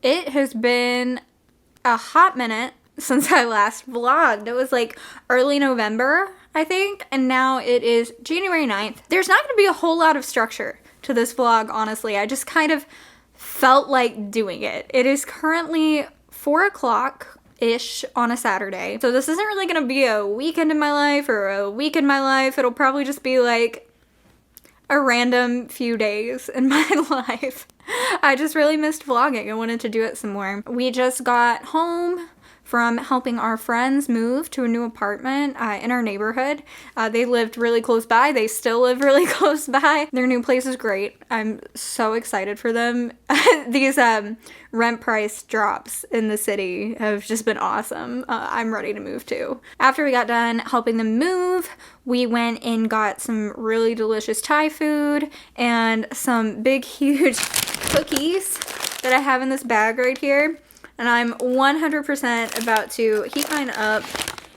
It has been a hot minute since I last vlogged. It was like early November, I think, and now it is January 9th. There's not going to be a whole lot of structure to this vlog, honestly. I just kind of felt like doing it. It is currently 4 o'clock-ish on a Saturday, so this isn't really going to be a weekend in my life or a week in my life. It'll probably just be like a random few days in my life. I just really missed vlogging. I wanted to do it some more. We just got home from helping our friends move to a new apartment in our neighborhood. They lived really close by. They still live really close by. Their new place is great. I'm so excited for them. These rent price drops in the city have just been awesome. I'm ready to move too. After we got done helping them move, we went and got some really delicious Thai food and some big, huge cookies that I have in this bag right here. And I'm 100% about to heat mine up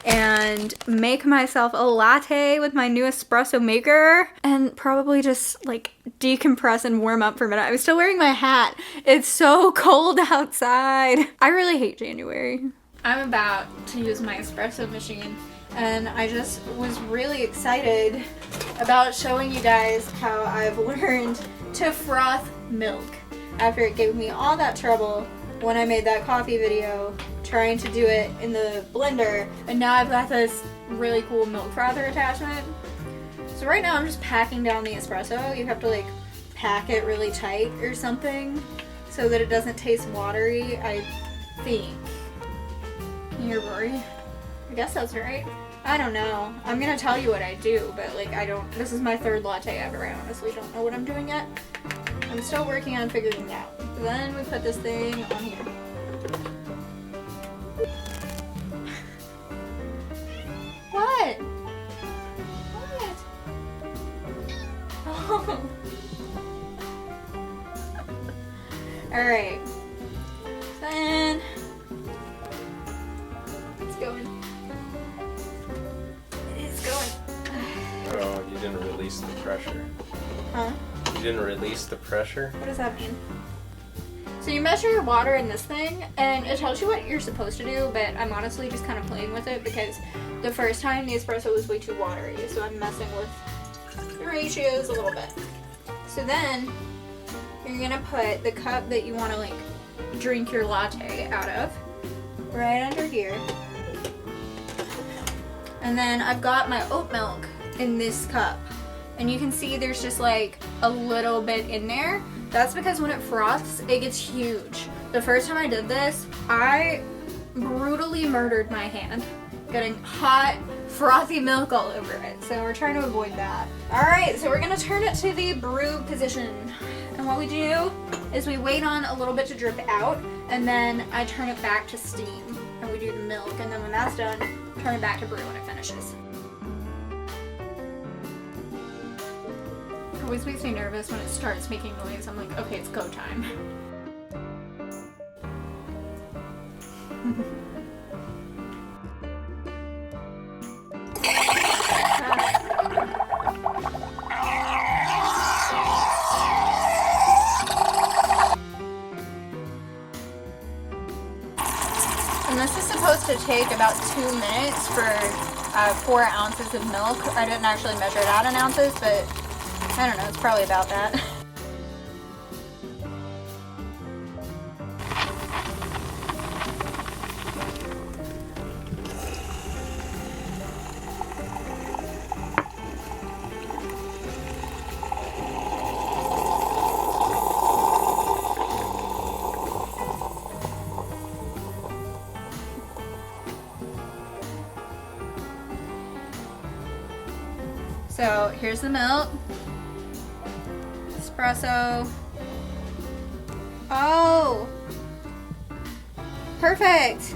and make myself a latte with my new espresso maker and probably just like decompress and warm up for a minute. I'm still wearing my hat. It's so cold outside. I really hate January. I'm about to use my espresso machine and I just was really excited about showing you guys how I've learned to froth milk after it gave me all that trouble when I made that coffee video trying to do it in the blender, and now I've got this really cool milk frother attachment. So right now I'm just packing down the espresso. You have to like pack it really tight or something so that it doesn't taste watery, I think. Here, Rory. I guess that's right. I don't know. I'm gonna tell you what I do, but like this is my third latte ever. I honestly don't know what I'm doing yet. I'm still working on figuring it out. Then we put this thing on here. What? What? Oh. Alright. Then it's going. It is going. Oh, you didn't release the pressure. Huh? You didn't release the pressure? What does that mean? So you measure your water in this thing, and it tells you what you're supposed to do, but I'm honestly just kind of playing with it because the first time the espresso was way too watery, so I'm messing with the ratios a little bit. So then, you're gonna put the cup that you want to like drink your latte out of right under here. And then I've got my oat milk in this cup. And you can see there's just like a little bit in there. That's because when it froths, it gets huge. The first time I did this, I brutally murdered my hand, getting hot, frothy milk all over it. So we're trying to avoid that. All right, so we're gonna turn it to the brew position. And what we do is we wait on a little bit to drip out, and then I turn it back to steam. And we do the milk, and then when that's done, turn it back to brew when it finishes. It always makes me nervous when it starts making noise. I'm like, okay, it's go time. And this is supposed to take about 2 minutes for 4 ounces of milk. I didn't actually measure it out in ounces, but I don't know, it's probably about that. So here's the milk. Espresso. Oh! Perfect!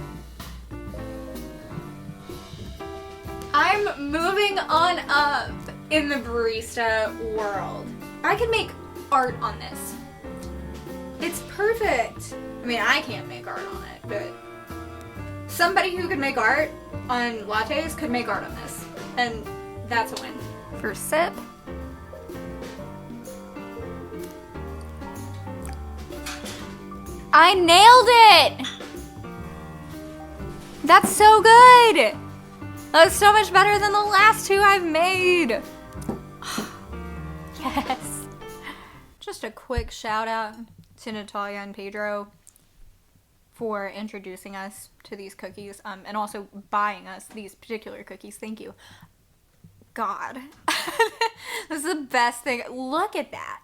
I'm moving on up in the barista world. I can make art on this. It's perfect! I mean, I can't make art on it, but somebody who could make art on lattes could make art on this. And that's a win. First sip. I nailed it! That's so good! That's so much better than the last two I've made. Yes. Just a quick shout out to Natalia and Pedro for introducing us to these cookies, and also buying us these particular cookies. Thank you. God. This is the best thing. Look at that.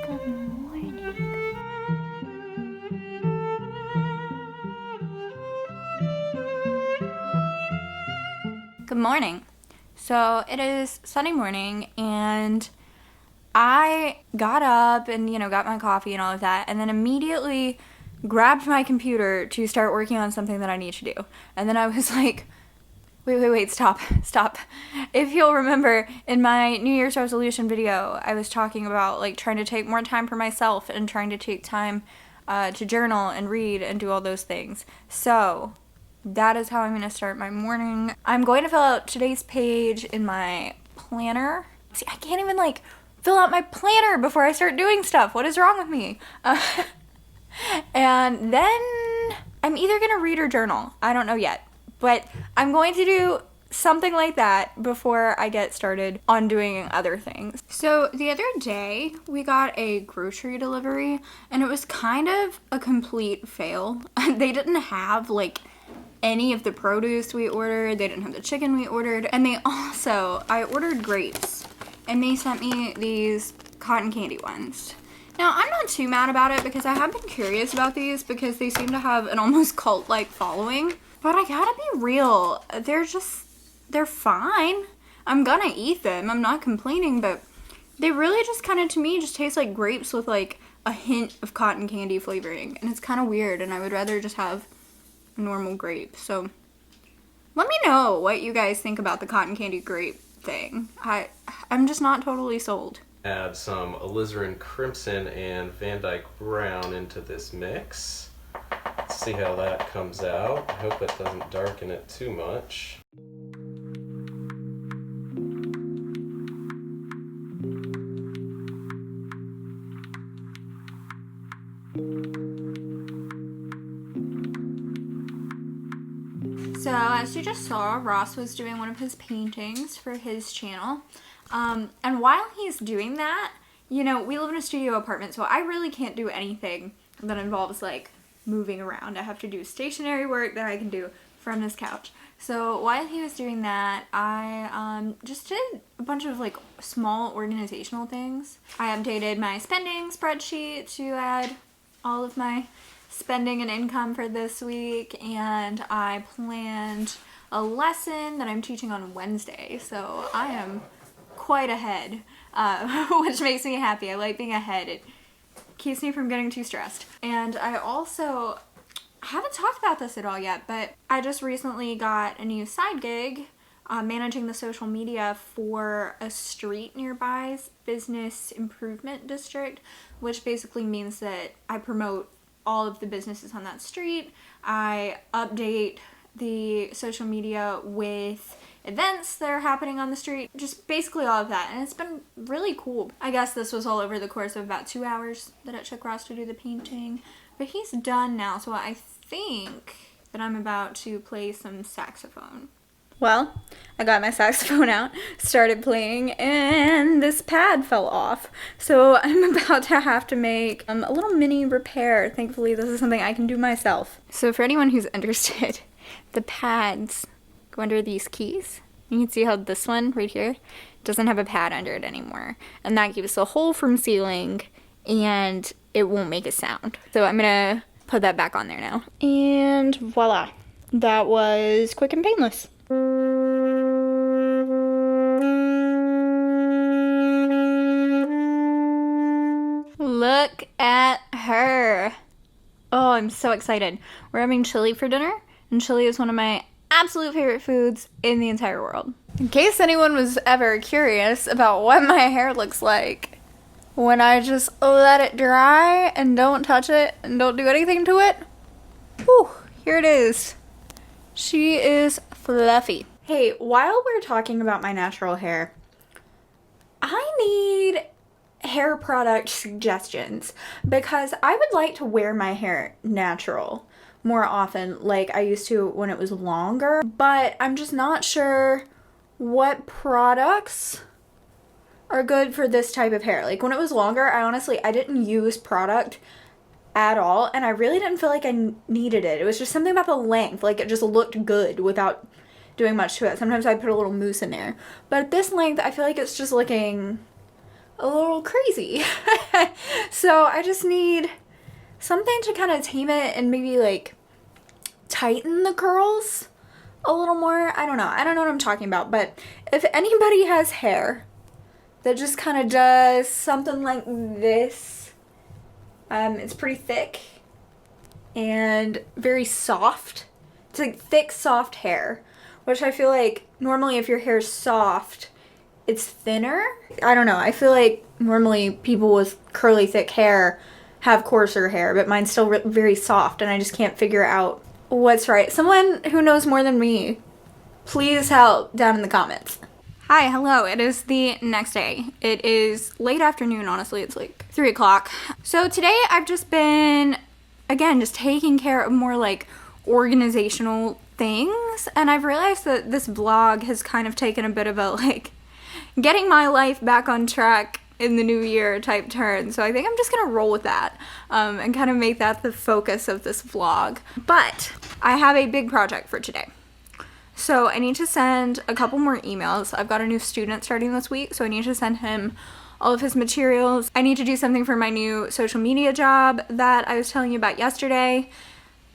Good morning. Good morning. So it is Sunday morning, and I got up and, got my coffee and all of that, and then immediately grabbed my computer to start working on something that I need to do. And then I was like, wait, stop. If you'll remember, in my New Year's resolution video, I was talking about, like, trying to take more time for myself and trying to take time to journal and read and do all those things. So that is how I'm going to start my morning. I'm going to fill out today's page in my planner. See, I can't even, fill out my planner before I start doing stuff. What is wrong with me? And then I'm either going to read or journal. I don't know yet. But I'm going to do something like that before I get started on doing other things. So the other day, we got a grocery delivery, and it was kind of a complete fail. They didn't have, any of the produce we ordered. They didn't have the chicken we ordered. And I ordered grapes, and they sent me these cotton candy ones. Now, I'm not too mad about it because I have been curious about these because they seem to have an almost cult-like following. But I gotta be real, they're fine. I'm gonna eat them, I'm not complaining, but they really just kind of, to me, just taste like grapes with, a hint of cotton candy flavoring. And it's kind of weird, and I would rather just have normal grape. So, let me know what you guys think about the cotton candy grape thing. I'm just not totally sold. Add some alizarin crimson and Van Dyke brown into this mix. Let's see how that comes out. I hope it doesn't darken it too much. So, as you just saw, Ross was doing one of his paintings for his channel. And while he's doing that, we live in a studio apartment, so I really can't do anything that involves, moving around. I have to do stationary work that I can do from this couch. So while he was doing that, I just did a bunch of small organizational things. I updated my spending spreadsheet to add all of my spending and income for this week, and I planned a lesson that I'm teaching on Wednesday. So I am quite ahead, which makes me happy. I like being ahead. It keeps me from getting too stressed. And I haven't talked about this at all yet, but I just recently got a new side gig managing the social media for a street nearby's business improvement district, which basically means that I promote all of the businesses on that street. I update the social media with events that are happening on the street, just basically all of that, and it's been really cool. I guess this was all over the course of about 2 hours that it took Ross to do the painting, but he's done now, so I think that I'm about to play some saxophone. Well, I got my saxophone out, started playing, and this pad fell off. So I'm about to have to make a little mini repair. Thankfully, this is something I can do myself. So for anyone who's interested, the pads go under these keys. You can see how this one right here doesn't have a pad under it anymore. And that keeps the hole from sealing, and it won't make a sound. So I'm gonna put that back on there now. And voila. That was quick and painless. Look at her. Oh, I'm so excited. We're having chili for dinner, and chili is one of my absolute favorite foods in the entire world. In case anyone was ever curious about what my hair looks like when I just let it dry and don't touch it and don't do anything to it, whew, here it is. She is fluffy. Hey, while we're talking about my natural hair, I need hair product suggestions because I would like to wear my hair natural more often like I used to when it was longer, but I'm just not sure what products are good for this type of hair. Like when it was longer, I didn't use product at all, and I really didn't feel like I needed it. It was just something about the length, like it just looked good without doing much to it. Sometimes I put a little mousse in there, but at this length I feel like it's just looking a little crazy. So I just need something to kind of tame it and maybe like tighten the curls a little more. I don't know what I'm talking about, but if anybody has hair that just kind of does something like this, it's pretty thick and very soft. It's like thick, soft hair, which I feel like normally if your hair's soft, it's thinner. I don't know. I feel like normally people with curly, thick hair have coarser hair, but mine's still very soft, and I just can't figure out what's right. Someone who knows more than me, please help down in the comments. Hi, hello. It is the next day. It is late afternoon, honestly. It's like 3 o'clock. So today I've just been, again, just taking care of more like organizational things, and I've realized that this vlog has kind of taken a bit of a like getting my life back on track in the new year type turn. So I think I'm just gonna roll with that and kind of make that the focus of this vlog. But I have a big project for today. So I need to send a couple more emails. I've got a new student starting this week, so I need to send him all of his materials. I need to do something for my new social media job that I was telling you about yesterday.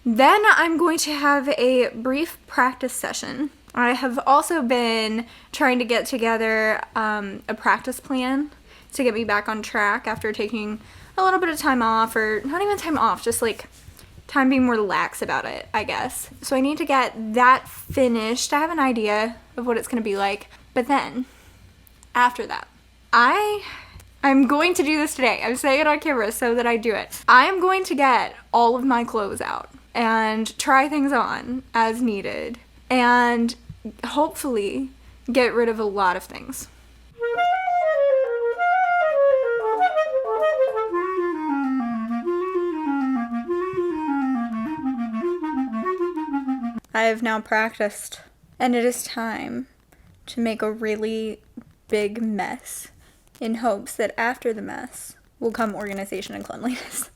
Then I'm going to have a brief practice session. I have also been trying to get together a practice plan to get me back on track after taking a little bit of time off, or not even time off, just like time being more lax about it, I guess. So I need to get that finished. I have an idea of what it's going to be like, but then after that, I'm going to do this today. I'm saying it on camera so that I do it. I am going to get all of my clothes out and try things on as needed, and hopefully get rid of a lot of things. I have now practiced, and it is time to make a really big mess in hopes that after the mess will come organization and cleanliness.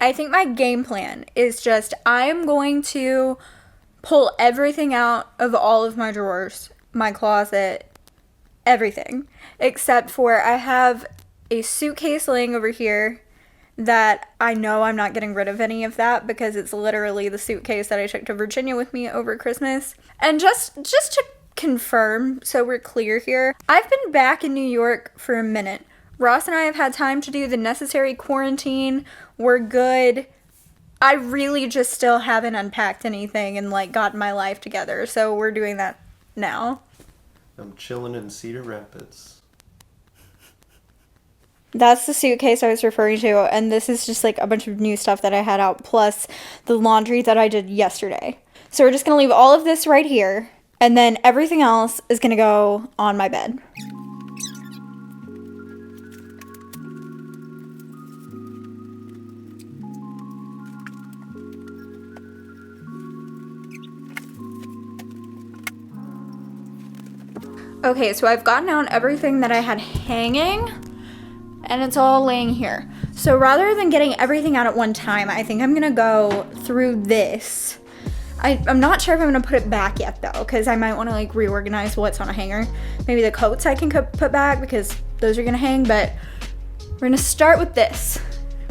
I think my game plan is just I'm going to pull everything out of all of my drawers, my closet, everything, except for I have a suitcase laying over here that I know I'm not getting rid of any of that because it's literally the suitcase that I took to Virginia with me over Christmas. And just to confirm, so we're clear here, I've been back in New York for a minute. Ross and I have had time to do the necessary quarantine. We're good. I really just still haven't unpacked anything and like gotten my life together, so we're doing that now. I'm chilling in Cedar Rapids. That's the suitcase I was referring to, and this is just like a bunch of new stuff that I had out, plus the laundry that I did yesterday. So we're just gonna leave all of this right here, and then everything else is gonna go on my bed. Okay, so I've gotten out everything that I had hanging, and it's all laying here. So rather than getting everything out at one time, I think I'm gonna go through this. I'm not sure if I'm gonna put it back yet though, because I might wanna like reorganize what's on a hanger. Maybe the coats I can put back because those are gonna hang, but we're gonna start with this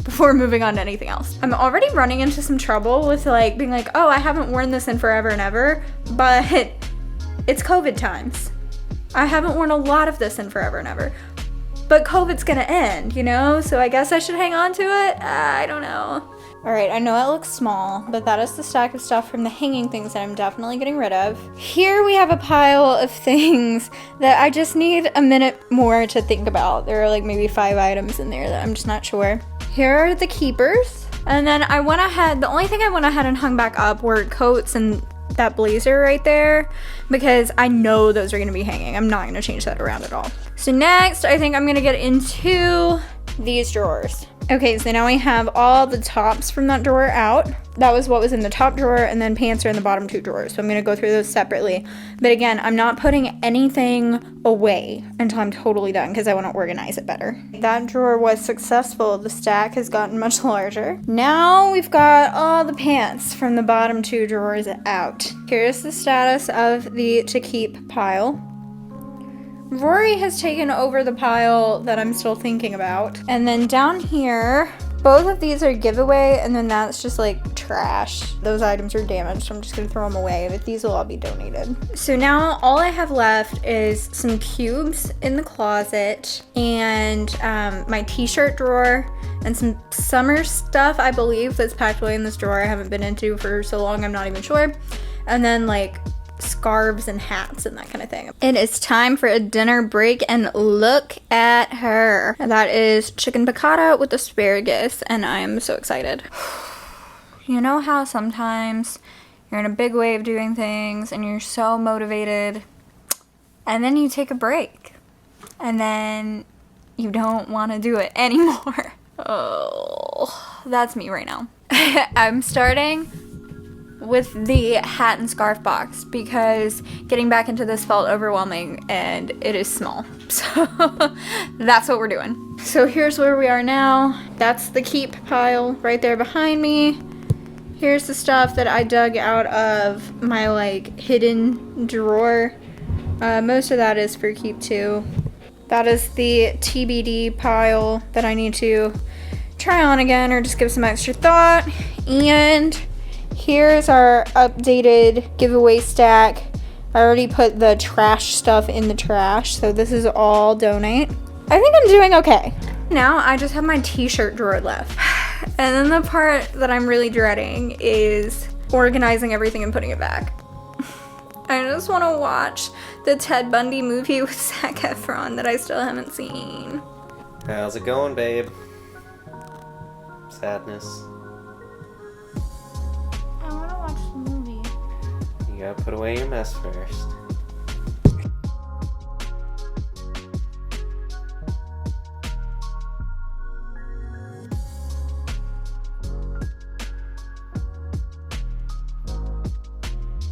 before moving on to anything else. I'm already running into some trouble with like being like, oh, I haven't worn this in forever and ever, but it's COVID times. I haven't worn a lot of this in forever and ever. But COVID's gonna end, you know? So I guess I should hang on to it? I don't know. All right, I know it looks small, but that is the stack of stuff from the hanging things that I'm definitely getting rid of. Here we have a pile of things that I just need a minute more to think about. There are like maybe 5 items in there that I'm just not sure. Here are the keepers. And then I went ahead, the only thing I went ahead and hung back up were coats and that blazer right there because I know those are going to be hanging. I'm not going to change that around at all. So next, I think I'm going to get into these drawers. Okay, so now we have all the tops from that drawer out. That was what was in the top drawer, and then pants are in the bottom 2 drawers. So I'm gonna go through those separately. But again, I'm not putting anything away until I'm totally done because I want to organize it better. That drawer was successful. The stack has gotten much larger. Now we've got all the pants from the bottom 2 drawers out. Here's the status of the to keep pile. Rory has taken over the pile that I'm still thinking about. And then down here, both of these are giveaway, and then that's just like trash. Those items are damaged, so I'm just gonna throw them away, but these will all be donated. So now all I have left is some cubes in the closet and my t-shirt drawer and some summer stuff, I believe, that's packed away in this drawer I haven't been into for so long, I'm not even sure. And then like scarves and hats and that kind of thing. It is time for a dinner break, and look at her. That is chicken piccata with asparagus, and I am so excited. You know how sometimes you're in a big way of doing things and you're so motivated, and then you take a break, and then you don't want to do it anymore. Oh, that's me right now. I'm starting with the hat and scarf box because getting back into this felt overwhelming and it is small. So that's what we're doing. So here's where we are now. That's the keep pile right there behind me. Here's the stuff that I dug out of my like hidden drawer. Most of that is for keep too. That is the TBD pile that I need to try on again or just give some extra thought. And here's our updated giveaway stack. I already put the trash stuff in the trash, so this is all donate. I think I'm doing okay. Now I just have my t-shirt drawer left. And then the part that I'm really dreading is organizing everything and putting it back. I just want to watch the Ted Bundy movie with Zac Efron that I still haven't seen. How's it going, babe? Sadness. I want to watch the movie. You gotta put away your mess first.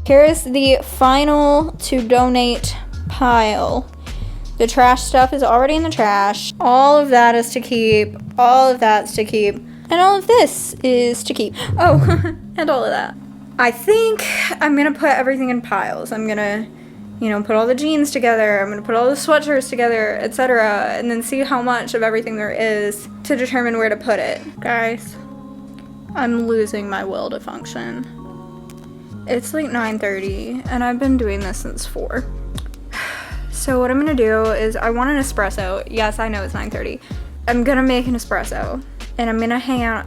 Here's the final to donate pile. The trash stuff is already in the trash. All of that is to keep. All of that's to keep. And all of this is to keep. Oh, and all of that. I think I'm gonna put everything in piles. I'm gonna, put all the jeans together. I'm gonna put all the sweatshirts together, etc. And then see how much of everything there is to determine where to put it. Guys, I'm losing my will to function. It's like 9:30 and I've been doing this since 4. So what I'm gonna do is I want an espresso. Yes, I know it's 9:30. I'm gonna make an espresso and I'm gonna hang out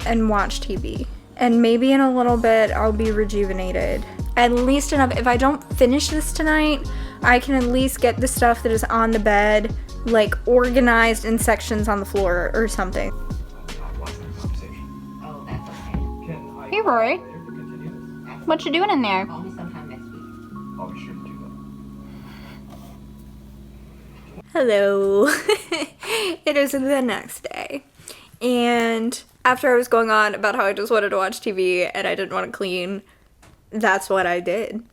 and watch TV. And maybe in a little bit I'll be rejuvenated. At least enough. If I don't finish this tonight, I can at least get the stuff that is on the bed like organized in sections on the floor or something. Hey Rory. What you doing in there? Call me sometime next week. I'll be sure to do that. Hello. It is the next day. And after I was going on about how I just wanted to watch TV and I didn't want to clean, that's what I did.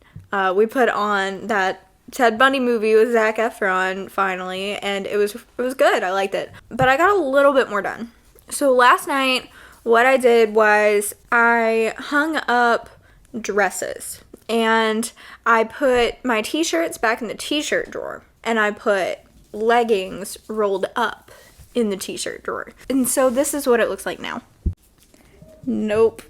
We put on that Ted Bundy movie with Zac Efron finally, and it was good. I liked it. But I got a little bit more done. So last night, what I did was I hung up dresses and I put my t-shirts back in the t-shirt drawer and I put leggings rolled up in the t-shirt drawer. And so this is what it looks like now. Nope.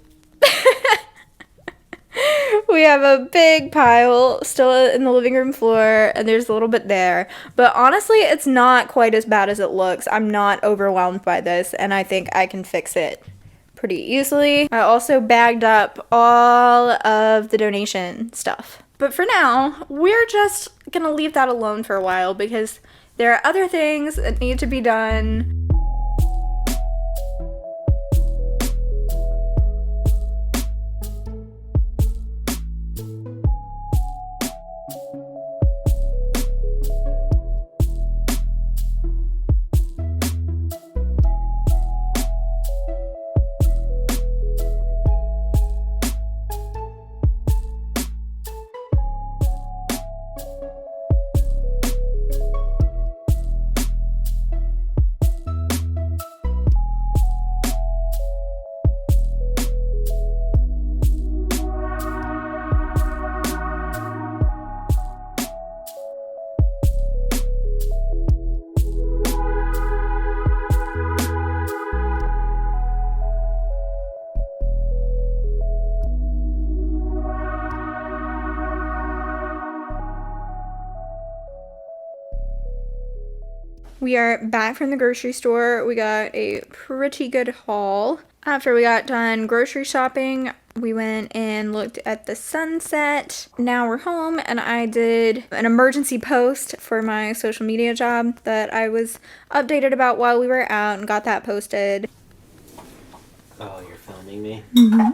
We have a big pile still in the living room floor and there's a little bit there. But honestly, it's not quite as bad as it looks. I'm not overwhelmed by this and I think I can fix it pretty easily. I also bagged up all of the donation stuff. But for now, we're just gonna leave that alone for a while because there are other things that need to be done. We are back from the grocery store. We got a pretty good haul. After we got done grocery shopping, we went and looked at the sunset. Now we're home, and I did an emergency post for my social media job that I was updated about while we were out and got that posted. Oh, you're filming me? Mm-hmm.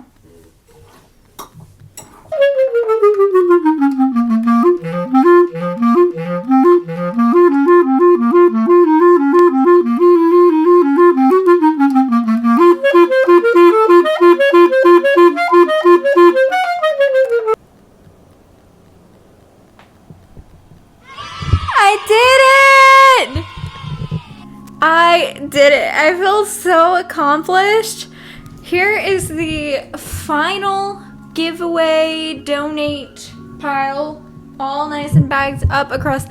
I did it! I feel so accomplished. Here is the final giveaway donate pile, all nice and bagged up across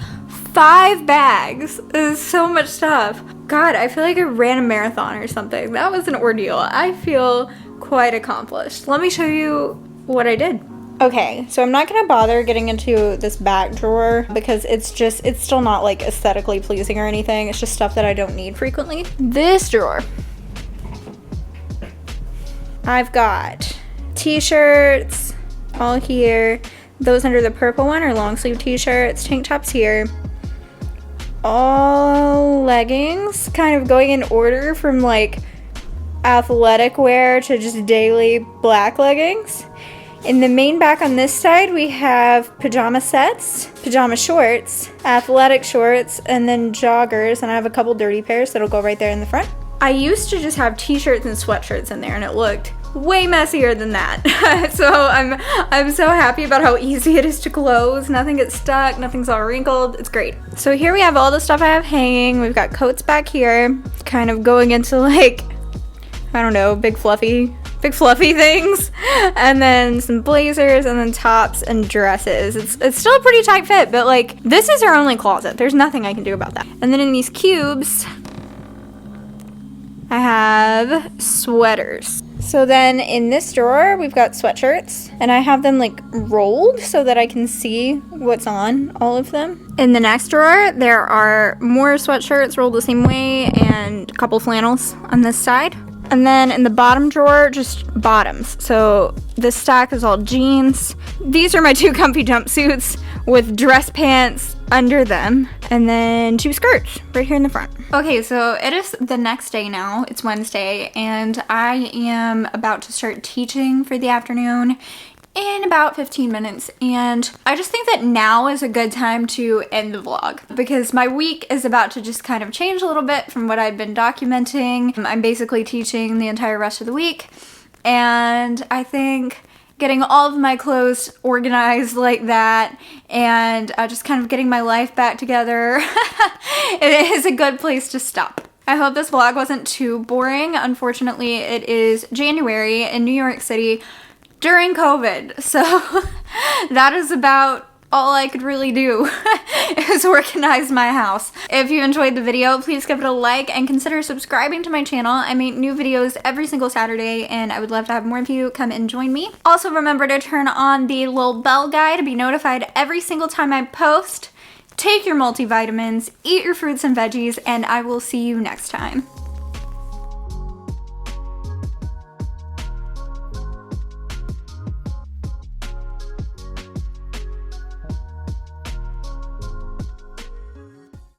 5 bags. This is so much stuff. God, I feel like I ran a marathon or something. That was an ordeal. I feel quite accomplished. Let me show you what I did. Okay, so I'm not gonna bother getting into this back drawer because it's still not like aesthetically pleasing or anything. It's just stuff that I don't need frequently. This drawer, I've got t-shirts all here. Those under the purple one are long sleeve t-shirts, tank tops here. All leggings, kind of going in order from like athletic wear to just daily black leggings. In the main back on this side, we have pajama sets, pajama shorts, athletic shorts, and then joggers, and I have a couple dirty pairs that'll go right there in the front. I used to just have t-shirts and sweatshirts in there, and it looked way messier than that. So I'm so happy about how easy it is to close. Nothing gets stuck, nothing's all wrinkled. It's great. So here we have all the stuff I have hanging. We've got coats back here, kind of going into like, I don't know, big fluffy things, and then some blazers, and then tops and dresses. It's still a pretty tight fit, but like this is our only closet. There's nothing I can do about that. And then in these cubes, I have sweaters. So then in this drawer, we've got sweatshirts, and I have them like rolled so that I can see what's on all of them. In the next drawer, there are more sweatshirts rolled the same way and a couple flannels on this side. And then in the bottom drawer, just bottoms. So this stack is all jeans. These are my 2 comfy jumpsuits with dress pants under them, and then 2 skirts right here in the front. Okay, so it is the next day now. It's Wednesday, and I am about to start teaching for the afternoon in about 15 minutes, and I just think that now is a good time to end the vlog because my week is about to just kind of change a little bit from what I've been documenting. I'm basically teaching the entire rest of the week, and I think getting all of my clothes organized like that and just kind of getting my life back together it is a good place to stop. I hope this vlog wasn't too boring. Unfortunately, it is January in New York City during COVID, so that is about all I could really do is organize my house. If you enjoyed the video, please give it a like and consider subscribing to my channel. I make new videos every single Saturday, and I would love to have more of you come and join me. Also, remember to turn on the little bell guy to be notified every single time I post. Take your multivitamins, eat your fruits and veggies, and I will see you next time.